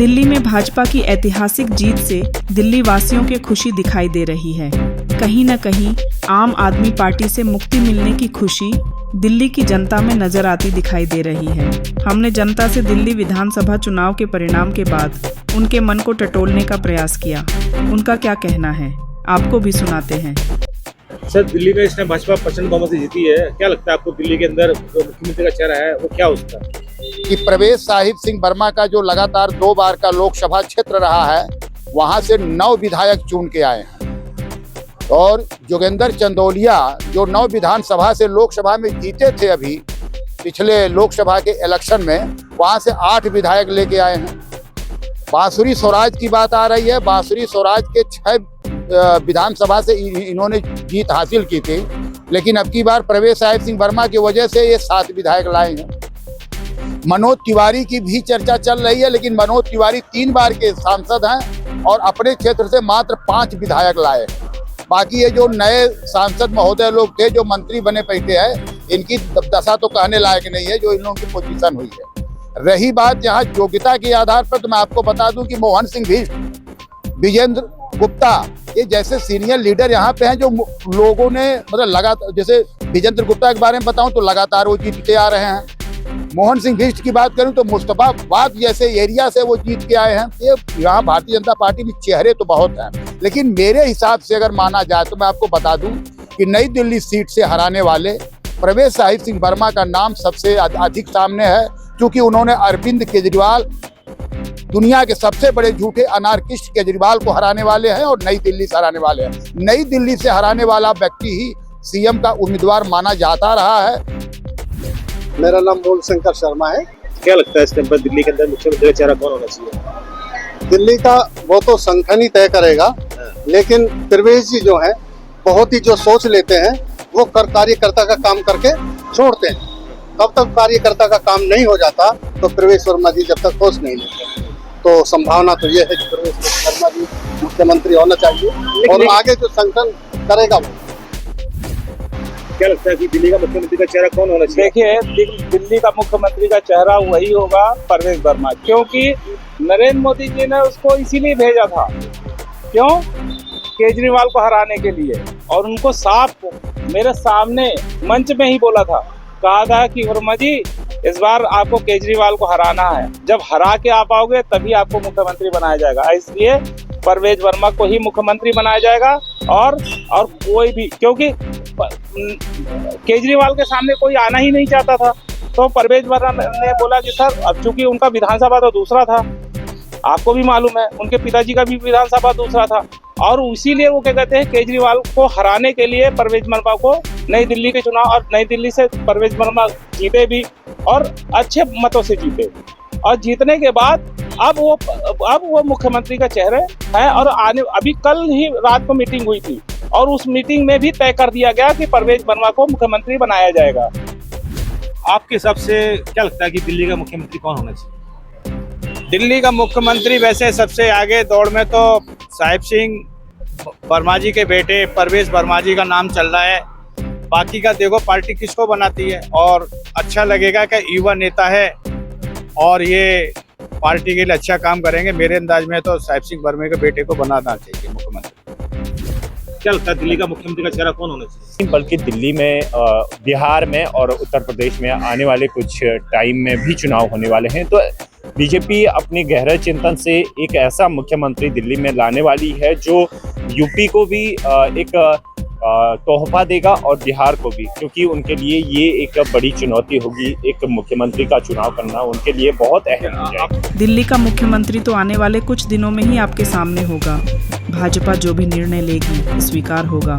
दिल्ली में भाजपा की ऐतिहासिक जीत से दिल्ली वासियों के खुशी दिखाई दे रही है। कहीं न कहीं आम आदमी पार्टी से मुक्ति मिलने की खुशी दिल्ली की जनता में नजर आती दिखाई दे रही है। हमने जनता से दिल्ली विधानसभा चुनाव के परिणाम के बाद उनके मन को टटोलने का प्रयास किया। उनका क्या कहना है, आपको भी सुनाते हैं। सर, दिल्ली में इसने भाजपा प्रचंड बहुमत से जीती है। क्या लगता है आपको दिल्ली के अंदर जो मुख्यमंत्री का चेहरा है वो क्या उसका? कि प्रवेश साहिब सिंह वर्मा का जो लगातार 2 बार का लोकसभा क्षेत्र रहा है, वहां से 9 विधायक चुन के आए हैं और जोगेंद्र चंदौलिया जो 9 विधानसभा से लोकसभा में जीते थे, अभी पिछले लोकसभा के इलेक्शन में वहां से 8 विधायक लेके आए हैं। बांसुरी स्वराज की बात आ रही है। बांसुरी स्वराज के 6 विधानसभा से इन्होंने जीत हासिल की थी, लेकिन अब की बार प्रवेश साहिब सिंह वर्मा की वजह से ये 7 विधायक लाए हैं। मनोज तिवारी की भी चर्चा चल रही है, लेकिन मनोज तिवारी 3 बार के सांसद हैं और अपने क्षेत्र से मात्र 5 विधायक लाए। बाकी ये जो नए सांसद महोदय लोग थे जो मंत्री बने बैठे हैं, इनकी दशा तो कहने लायक नहीं है जो इन लोगों की पोजीशन हुई है। रही बात यहाँ योग्यता के आधार पर, तो मैं आपको बता दूं कि मोहन सिंह भीष्ट, विजेंद्र गुप्ता, ये जैसे सीनियर लीडर यहाँ पे हैं जो लोगों ने मतलब लगातार, जैसे विजेंद्र गुप्ता के बारे में बताऊं तो लगातार वो जीतते आ रहे हैं। मोहन सिंह भीष्ट की बात करूं तो मुस्तफाबाद जैसे एरिया से वो जीत के आए हैं। ये यहाँ भारतीय जनता पार्टी में चेहरे तो बहुत हैं, लेकिन मेरे हिसाब से अगर माना जाए तो मैं आपको बता दूं कि नई दिल्ली सीट से हराने वाले प्रवेश साहिब सिंह वर्मा का नाम सबसे अधिक सामने है, क्योंकि उन्होंने अरविंद केजरीवाल, दुनिया के सबसे बड़े झूठे अनारकिस्ट केजरीवाल को हराने वाले हैं और नई दिल्ली से हराने वाले हैं। नई दिल्ली से हराने वाला व्यक्ति ही सीएम का उम्मीदवार माना जाता रहा है। मेरा नाम मूल शंकर शर्मा है। क्या लगता है इस टाइम पर दिल्ली के अंदर मुख्यमंत्री का चेहरा कौन होना चाहिए? दिल्ली का वो तो संगठन ही तय करेगा, लेकिन प्रवेश जी जो है बहुत ही जो सोच लेते हैं वो कार्यकर्ता का काम करके छोड़ते हैं। कब तक कार्यकर्ता का काम नहीं हो जाता तो प्रवेश वर्मा जी जब तक सोच नहीं लेते, तो संभावना तो ये है कि प्रवेश वर्मा जी मुख्यमंत्री होना चाहिए और आगे जो संगठन करेगा वो। क्या लगता है कि दिल्ली का मुख्यमंत्री का चेहरा कौन होना चाहिए? देखिए, दिल्ली का मुख्यमंत्री का चेहरा वही होगा प्रवेश वर्मा, क्योंकि नरेंद्र मोदी जी ने उसको इसीलिए भेजा था। क्यों? केजरीवाल को हराने के लिए। और उनको साफ मेरे सामने मंच में ही बोला था, कहा था कि वर्मा जी इस बार आपको केजरीवाल को हराना है, जब हरा के आप आओगे तभी आपको मुख्यमंत्री बनाया जाएगा। इसलिए प्रवेश वर्मा को ही मुख्यमंत्री बनाया जाएगा और कोई भी, क्योंकि केजरीवाल के सामने कोई आना ही नहीं चाहता था, तो प्रवेश वर्मा ने बोला कि सर, अब चूंकि उनका विधानसभा तो दूसरा था, आपको भी मालूम है, उनके पिताजी का भी विधानसभा दूसरा था, और इसीलिए वो क्या कहते हैं, केजरीवाल को हराने के लिए प्रवेश वर्मा को नई दिल्ली के चुनाव, और नई दिल्ली से प्रवेश वर्मा जीते भी और अच्छे मतों से जीते, और जीतने के बाद अब वो मुख्यमंत्री का चेहरे है। और अभी कल ही रात को मीटिंग हुई थी और उस मीटिंग में भी तय कर दिया गया कि प्रवेश वर्मा को मुख्यमंत्री बनाया जाएगा। आपके हिसाब से क्या लगता है कि दिल्ली का मुख्यमंत्री कौन होना चाहिए? दिल्ली का मुख्यमंत्री वैसे सबसे आगे दौड़ में तो साहिब सिंह वर्मा जी के बेटे प्रवेश वर्मा जी का नाम चल रहा है। बाकी का देखो पार्टी किसको बनाती है, और अच्छा लगेगा कि युवा नेता है और ये पार्टी के लिए अच्छा काम करेंगे। मेरे अंदाज में तो साहिब सिंह वर्मा के बेटे को बनाना चाहिए मुख्यमंत्री। क्या लगता है दिल्ली का मुख्यमंत्री का चेहरा कौन होना चाहिए? बल्कि दिल्ली में, बिहार में और उत्तर प्रदेश में आने वाले कुछ टाइम में भी चुनाव होने वाले हैं, तो बीजेपी अपने गहरे चिंतन से एक ऐसा मुख्यमंत्री दिल्ली में लाने वाली है जो यूपी को भी एक तोहफा देगा और बिहार को भी, क्योंकि उनके लिए ये एक बड़ी चुनौती होगी। एक मुख्यमंत्री का चुनाव करना उनके लिए बहुत अहम हो जाएगा। दिल्ली का मुख्यमंत्री तो आने वाले कुछ दिनों में ही आपके सामने होगा। भाजपा जो भी निर्णय लेगी स्वीकार होगा।